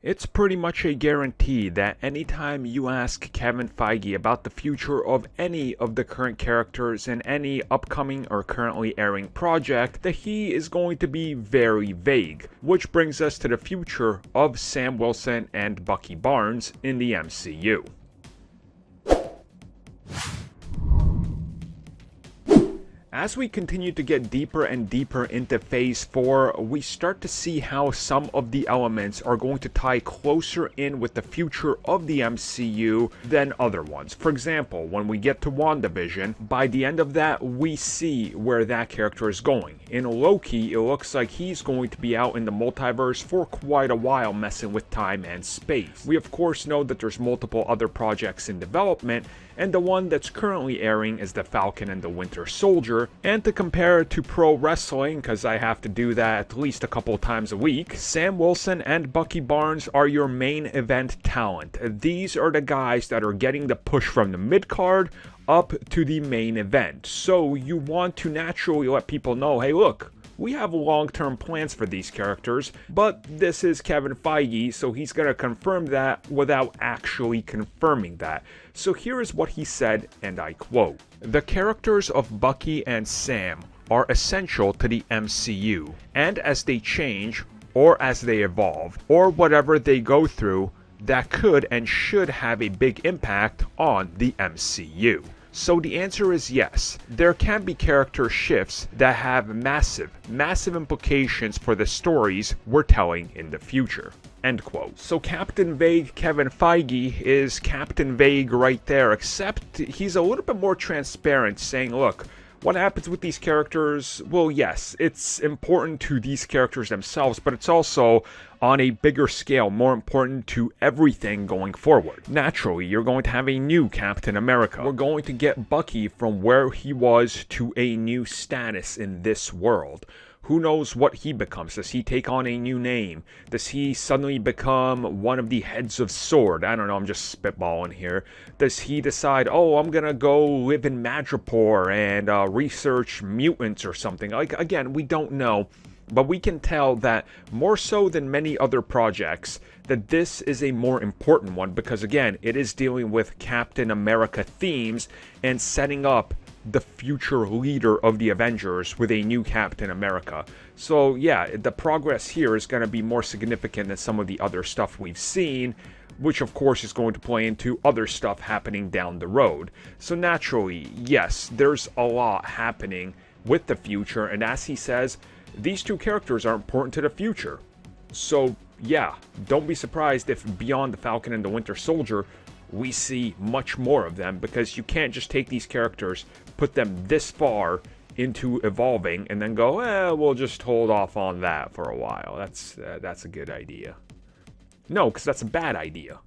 It's pretty much a guarantee that anytime you ask Kevin Feige about the future of any of the current characters in any upcoming or currently airing project, that he is going to be very vague. Which brings us to the future of Sam Wilson and Bucky Barnes in the MCU. As we continue to get deeper and deeper into Phase 4, we start to see how some of the elements are going to tie closer in with the future of the MCU than other ones. For example, when we get to WandaVision, by the end of that, we see where that character is going. In Loki, it looks like he's going to be out in the multiverse for quite a while, messing with time and space. We of course know that there's multiple other projects in development, and the one that's currently airing is the Falcon and the Winter Soldier. And to compare it to pro wrestling, because I have to do that at least a couple times a week, Sam Wilson and Bucky Barnes are your main event talent. These are the guys that are getting the push from the mid-card up to the main event. So you want to naturally let people know, hey look, we have long-term plans for these characters, but this is Kevin Feige, so he's going to confirm that without actually confirming that. So here is what he said, and I quote, "The characters of Bucky and Sam are essential to the MCU, and as they change, or as they evolve, or whatever they go through, that could and should have a big impact on the MCU." So the answer is yes. There can be character shifts that have massive implications for the stories we're telling in the future. End quote. So Captain Vague Kevin Feige is Captain Vague right there, except he's a little bit more transparent, saying, look, what happens with these characters? Well, yes, it's important to these characters themselves, but it's also on a bigger scale, more important to everything going forward. Naturally, you're going to have a new Captain America. We're going to get Bucky from where he was to a new status in this world. Who knows what he becomes? Does he take on a new name? Does he suddenly become one of the heads of S.W.O.R.D? I don't know, I'm just spitballing here. Does he decide, oh, I'm gonna go live in Madripoor and research mutants or something? Like, again, we don't know. But we can tell that more so than many other projects, that this is a more important one because, again, it is dealing with Captain America themes and setting up the future leader of the Avengers with a new Captain America. So yeah, the progress here is going to be more significant than some of the other stuff we've seen, which of course is going to play into other stuff happening down the road. So naturally, yes, there's a lot happening with the future, and as he says, these two characters are important to the future. So yeah, don't be surprised if beyond the Falcon and the Winter Soldier, we see much more of them, because you can't just take these characters, put them this far into evolving, and then go, we'll just hold off on that for a while. That's a good idea. No, because that's a bad idea.